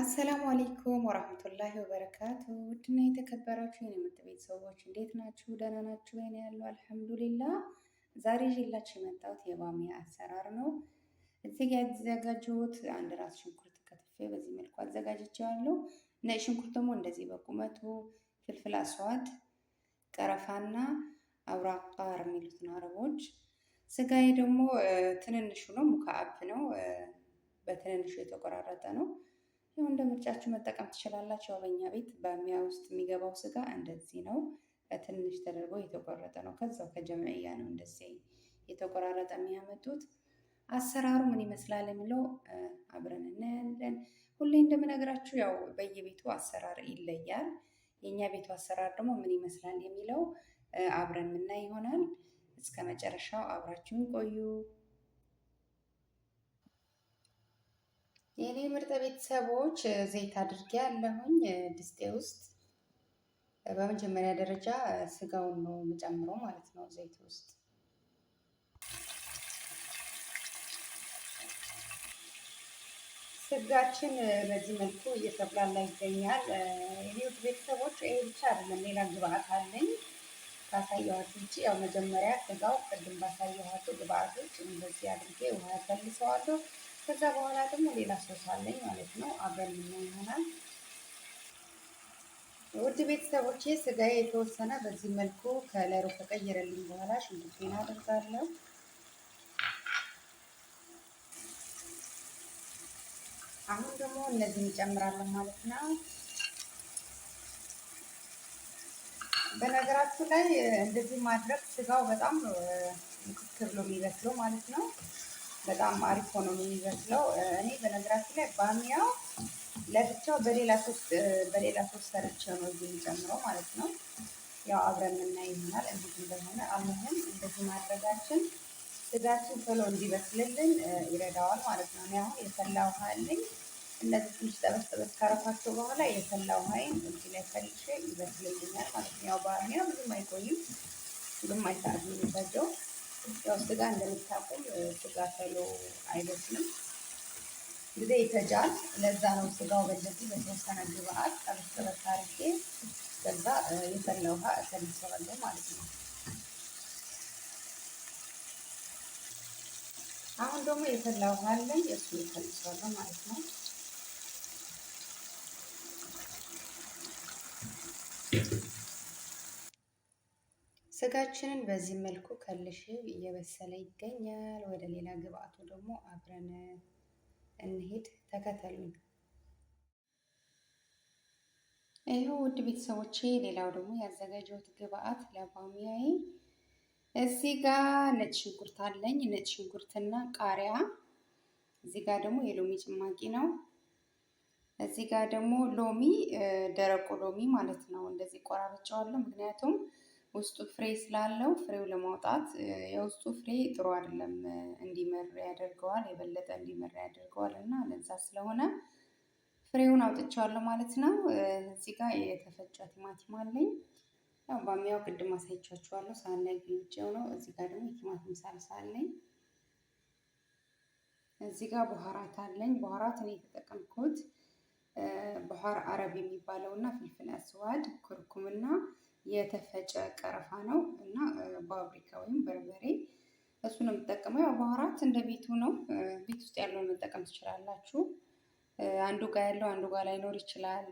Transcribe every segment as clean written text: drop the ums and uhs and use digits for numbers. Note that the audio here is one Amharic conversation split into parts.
አሰላሙ አለይኩም ወራህመቱላሂ ወበረካቱ። ውድና የተከበራችሁ የኔ ምርጥ ቤተሰቦች እንዴት ናችሁ? ደህና ናችሁ? እኔ ያለው አልሐምዱሊላህ። ዛሬ ይዤላችሁ የመጣሁት የባሚያ አሰራር ነው። እዚህ ጋር ያዘጋጀሁት አንድ ራስ ሽንኩርት ከትፌ በዚህ መልኩ አዘጋጅቼዋለሁ። ነጭ ሽንኩርት ደግሞ እንደዚህ በቁመቱ፣ ፍልፍል አስዋድ፣ ቀረፋና አብራቃር የሚሉትን አረቦች። ስጋዬ ደግሞ ትንንሹ ነው፣ ሙካአብ ነው፣ በትንንሹ የተቆራረጠ ነው። ይሁን እንደ ምርጫችሁ መጠቀም ትችላላችሁ። ያው በእኛ ቤት ባሚያ ውስጥ የሚገባው ስጋ እንደዚህ ነው፣ ትንሽ ተደርጎ የተቆረጠ ነው። ከዛው ከጀምዕያ ነው እንደዚህ የተቆራረጠ የሚያመጡት። አሰራሩ ምን ይመስላል የሚለው አብረን እናያለን። ሁሌ እንደምነግራችሁ ያው በየቤቱ አሰራር ይለያል። የእኛ ቤቱ አሰራር ደግሞ ምን ይመስላል የሚለው አብረን ምናይ ይሆናል። እስከ መጨረሻው አብራችሁን ቆዩ። የኔ ምርጥ ቤተሰቦች ዘይት አድርጌ ያለሁኝ ድስቴ ውስጥ። በመጀመሪያ ደረጃ ስጋውን ነው የምጨምረው ማለት ነው ዘይት ውስጥ። ስጋችን በዚህ መልኩ እየተብላላ ይገኛል። የኔ ቤተሰቦች ይሄ ብቻ አይደለም፣ ሌላ ግብአት አለኝ ካሳየኋችሁ ውጭ። ያው መጀመሪያ ስጋው ቅድም ባሳየኋችሁ ግብአቶች እንደዚህ አድርጌ ውሃ ያፈልሰዋለሁ። ከዛ በኋላ ደግሞ ሌላ ሶስ አለኝ ማለት ነው። አብረን የምናየው ይሆናል። ውድ ቤተሰቦቼ ስጋዬ የተወሰነ በዚህ መልኩ ከለሩ ከቀየረልኝ በኋላ ሽንኩርቴን አደርጋለሁ። አሁን ደግሞ እነዚህ እንጨምራለን ማለት ነው። በነገራችሁ ላይ እንደዚህ ማድረግ ስጋው በጣም ምክክ ብሎ የሚበስለው ማለት ነው። በጣም አሪፍ ሆኖ ነው የሚበስለው። እኔ በነገራችን ላይ ባሚያው ለብቻው በሌላ ሶስት ሰርቼ ነው እዚህ የሚጨምረው ማለት ነው። ያው አብረን የምናይ ይሆናል እንዴት እንደሆነ። አሁን እንደዚህ ማድረጋችን ስጋችን ቶሎ እንዲበስልልን ይረዳዋል ማለት ነው። እኔ አሁን የፈላ ውሃ አለኝ። እነዚህ ትንሽ ጠበስ ጠበስ ካረኳቸው በኋላ የፈላ ውሃዬን እዚህ ላይ ፈልሼ ይበስልልኛል ማለት ነው። ያው ባሚያ ብዙም አይቆይም፣ ግማሽ ሰዓት ነው የሚፈጀው። ያው ስጋ እንደምታውቁም ስጋ ቶሎ አይበስልም፣ ጊዜ ይፈጃል። ለዛ ነው ስጋው በእንደዚህ በተወሰነ ግብአት ጠበስ ጠበስ አድርጌ ከዛ የፈላ ውሃ እከልሰዋለሁ ማለት ነው። አሁን ደግሞ የፈላ ውሃ አለኝ፣ እሱ እከልሰዋለሁ ማለት ነው። ስጋችንን በዚህ መልኩ ከልሽ እየበሰለ ይገኛል። ወደ ሌላ ግብአቱ ደግሞ አብረን እንሄድ፣ ተከተሉኝ። ይኸው ውድ ቤተሰቦቼ፣ ሌላው ደግሞ ያዘጋጀሁት ግብአት ለባሚያዬ እዚህ ጋር ነጭ ሽንኩርት አለኝ፣ ነጭ ሽንኩርትና ቃሪያ። እዚህ ጋር ደግሞ የሎሚ ጭማቂ ነው። እዚህ ጋር ደግሞ ሎሚ፣ ደረቁ ሎሚ ማለት ነው። እንደዚህ ቆራርጬዋለሁ፣ ምክንያቱም ውስጡ ፍሬ ስላለው ፍሬው ለማውጣት የውስጡ ፍሬ ጥሩ አይደለም፣ እንዲመር ያደርገዋል፣ የበለጠ እንዲመር ያደርገዋል እና ለዛ ስለሆነ ፍሬውን አውጥቼዋለሁ ማለት ነው። እዚህ ጋር የተፈጨ ቲማቲም አለኝ። ያው ባሚያው ቅድም አሳይቻችኋለሁ፣ ሳህን ላይ ግልጬው ነው። እዚህ ጋር ደግሞ የቲማቲም ሳልሳ አለኝ። እዚህ ጋር ቡሃራት አለኝ። ቡሃራት እኔ የተጠቀምኩት ቡሃር አረብ የሚባለው እና ፍልፍል አስዋድ፣ ኩርኩምና የተፈጨ ቀረፋ ነው እና ባብሪካ ወይም በርበሬ፣ እሱ ነው የምጠቀመው። ያው ቡሃራት እንደ ቤቱ ነው፣ ቤት ውስጥ ያለውን መጠቀም ትችላላችሁ። አንዱ ጋር ያለው አንዱ ጋር ላይኖር ይችላል።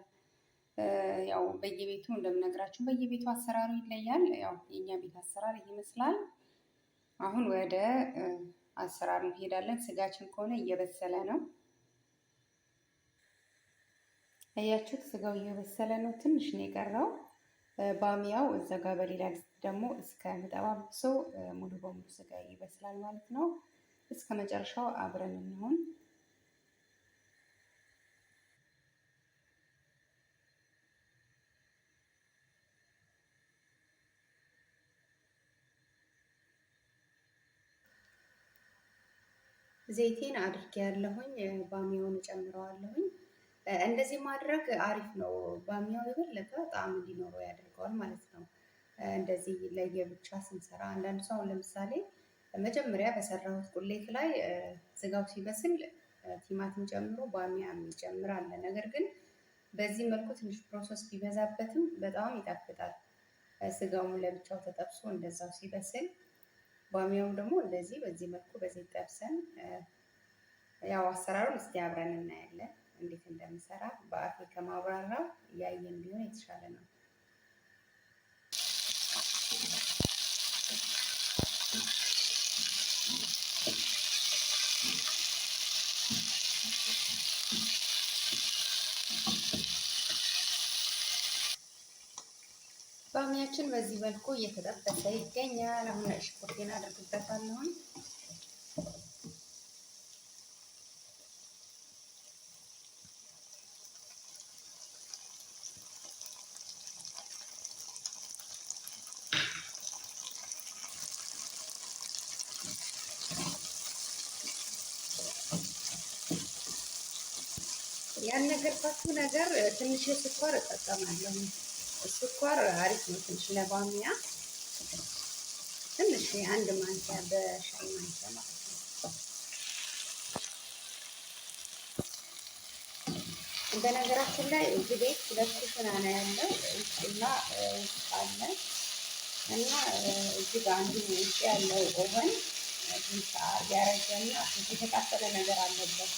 ያው በየቤቱ እንደምነግራችሁ በየቤቱ አሰራሩ ይለያል። ያው የኛ ቤት አሰራር ይመስላል። አሁን ወደ አሰራሩ እንሄዳለን። ስጋችን ከሆነ እየበሰለ ነው፣ አያችሁት? ስጋው እየበሰለ ነው፣ ትንሽ ነው የቀረው። ባሚያው እዛ ጋር በሌላ ደግሞ እስከ ምጠባብሰው ሙሉ በሙሉ ስጋ ይበስላል ማለት ነው። እስከ መጨረሻው አብረን እንሆን። ዘይቴን አድርጌ ያለሁኝ፣ ባሚያውን እጨምረዋለሁኝ። እንደዚህ ማድረግ አሪፍ ነው። ባሚያው የበለጠ ጣዕም እንዲኖረው ያደርገዋል ማለት ነው። እንደዚህ ለየብቻ ስንሰራ አንዳንድ ሰው ለምሳሌ መጀመሪያ በሰራሁት ቁሌት ላይ ስጋው ሲበስል ቲማቲም ጨምሮ ባሚያ የሚጨምር አለ። ነገር ግን በዚህ መልኩ ትንሽ ፕሮሰስ ቢበዛበትም በጣም ይጣፍጣል። ስጋውን ለብቻው ተጠብሶ እንደዛው ሲበስል፣ ባሚያውም ደግሞ እንደዚህ በዚህ መልኩ በዚህ ጠብሰን ያው አሰራሩን እስቲ አብረን እናያለን እንዴት እንደምሰራ። በአፌ ከማብራራው እያየን ቢሆን የተሻለ ነው። ባሚያችን በዚህ መልኩ እየተጠበሰ ይገኛል። አሁን ሽንኩርቴን አድርግበታለሁ። ያልነገርኳችሁ ነገር ትንሽ ስኳር እጠቀማለሁ። ስኳር አሪፍ ነው ትንሽ ለባሚያ ትንሽ አንድ ማንኪያ በሻይ ማንኪያ ማለት ነው። በነገራችን ላይ እዚህ ቤት ሁለት ኩሽና ነው ያለው፣ ውጭና ውስጥ አለ እና እዚህ ጋር አንዱ ውጭ ያለው ኦቨን ትንሽ ያረጀና የተቃጠለ ነገር አለበት።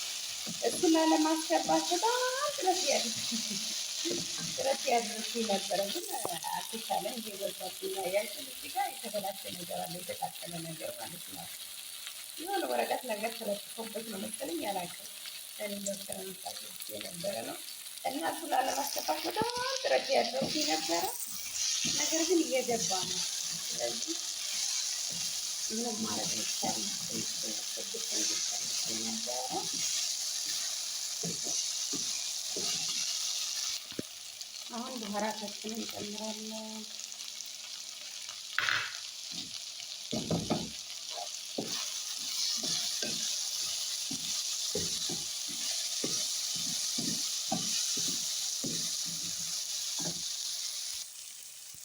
እሱን ላለማስገባት በጣም ጥረት ያድርጉኝ ነበረ፣ ግን አልተቻለም። እየገባብኝ ያያችን እዚህ ጋር የተበላሸ ነገር አለ፣ የተቃጠለ ነገር ማለት ነው። የሆነ ወረቀት ነገር ተለጥፎበት ነው መሰለኝ ያላቀው ዶክተር መጣች የነበረ ነው እና እሱ ላለማስገባት በጣም ጥረት ያድርጉኝ ነበረ። ነገር ግን እየገባ ነው። ስለዚህ ምንም ማለት አይቻልም። ስድስት እንዲሰጥ ነበረ። አሁን ባህራታችንን እንጨምራለን።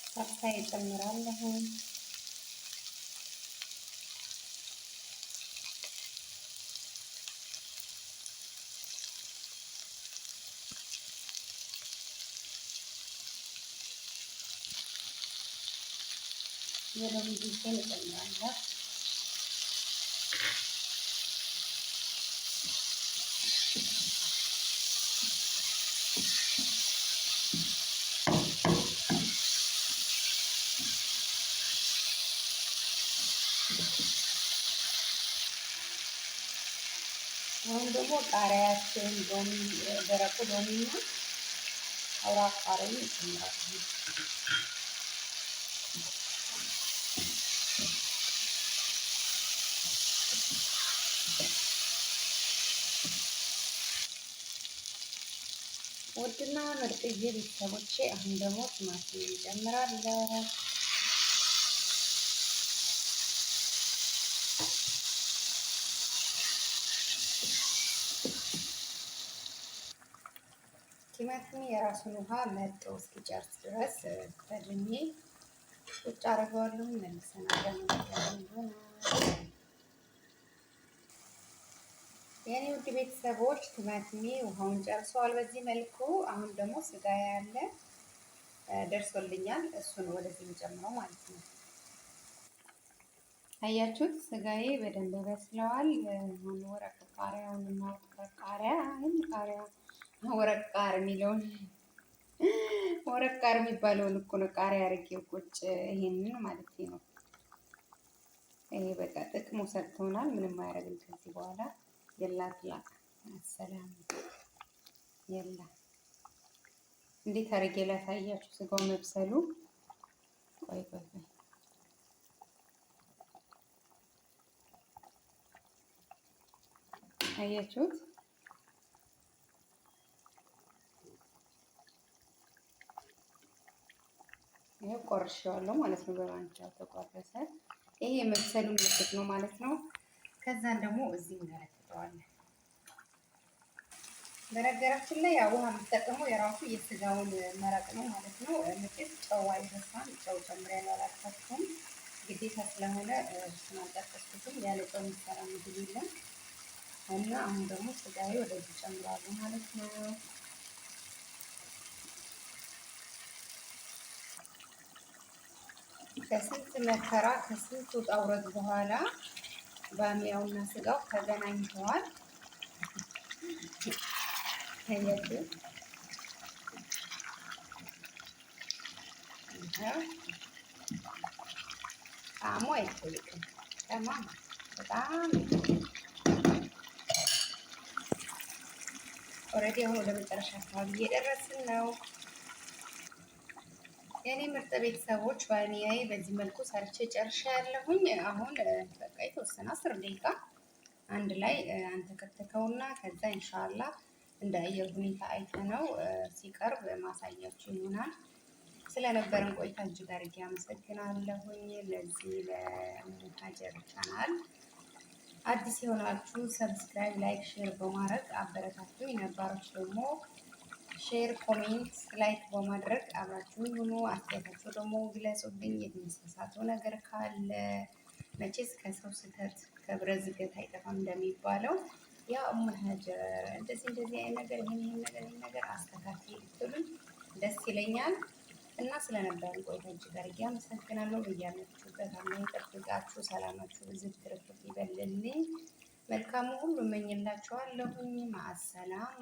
ፓስታ እጨምራለሁ። የሎሚ ጁስን እጨምራለሁ። አሁን ደግሞ ቃሪያችን ሎሚ፣ ደረቁ ሎሚና አውራ ቃሪያ እጨምራለሁ። ውድና ምርጥዬ ቤተሰቦቼ አሁን ደግሞ ቲማቲም እንጨምራለን። ቲማቲም የራሱን ውሃ መጥቶ እስኪጨርስ ድረስ ከድኜ ቁጭ አደርገዋለሁ። መልሰን አለመገናኘት የኔ ውድ ቤተሰቦች ቲማቲሜ ውሃውን ጨርሰዋል። በዚህ መልኩ አሁን ደግሞ ስጋ ያለ ደርሶልኛል። እሱን ወደዚህ እንጨምረው ማለት ነው። አያችሁት? ስጋዬ በደንብ በስለዋል። አሁን ወረቅ ቃሪያውን እና ቃሪያ ወረቅ ቃር የሚለውን ወረቅ ቃር የሚባለውን እኮ ነው ቃሪያ አድርጌው ቁጭ ይሄንን ማለት ነው። ይሄ በቃ ጥቅሙ ሰጥቶናል። ምንም አያደርግም ከዚህ በኋላ የላትላ አሰላም የላ እንዴት አድርጌ ላሳያችሁ ስጋው መብሰሉ። ቆይ አያችሁት? ይሄው ቆርሼዋለሁ ማለት ነው። በማንኪያ ተቆረሰ። ይሄ የመብሰሉ ምልክት ነው ማለት ነው። ከዛን ደግሞ እዚህ እንገለብጠዋለን። በነገራችን ላይ ያው ውሃ የምጠቀመው የራሱ የስጋውን መረቅ ነው ማለት ነው። ምጥጥ ጨው አይረሳም። ጨው ጨምሬያለሁ አላልኳችሁም? ግዴታ ስለሆነ እሱን አልጠቀስኩትም። ያለ ጨው የሚሰራ ምግብ የለም። እና አሁን ደግሞ ስጋዬ ወደዚህ ጨምራለሁ ማለት ነው። ከስንት መከራ ከስንት ውጣ ውረድ በኋላ ባሚያውና ስጋው ተገናኝተዋል። ታያችሁ ጣዕሙ አይጠይቅም። ተማም በጣም ኦልሬዲ አሁን ወደ መጨረሻ አካባቢ እየደረስን ነው። የኔ ምርጥ ቤተሰቦች ባሚያዬ በዚህ መልኩ ሰርቼ ጨርሻ ያለሁኝ። አሁን በቃ የተወሰነ 10 ደቂቃ አንድ ላይ አንተከተከውና ከዛ ኢንሻአላ እንደ አየር ሁኔታ አይተነው ሲቀርብ ማሳያችሁ ይሆናል። ስለነበረን ቆይታ እጅግ አድርጌ አመሰግናለሁኝ። ለዚህ ለሀጀር ቻናል አዲስ የሆናችሁ ሰብስክራይብ፣ ላይክ፣ ሼር በማድረግ አበረታቱኝ። ነባሮች ደግሞ ሼር፣ ኮሜንት፣ ላይክ በማድረግ አብራችሁ ሁኑ። አስተያየታችሁ ደግሞ ግለጹልኝ። የተሳሳተው ነገር ካለ መቼስ ከሰው ስህተት ከብረት ዝገት አይጠፋም እንደሚባለው ያ ሀጀር እንደዚህ አይነት ነገር ይሄን ነገር አስተካክል ብትሉኝ ደስ ይለኛል። እና ስለነበረን ቆይታ እጅግ አድርጌ አመሰግናለሁ። በያላችሁበት አላህ ይጠብቃችሁ፣ ሰላማችሁ ብዝት ትርፍት ይበልልኝ። መልካሙ ሁሉ እመኝላችኋለሁኝ። ማአሰላማ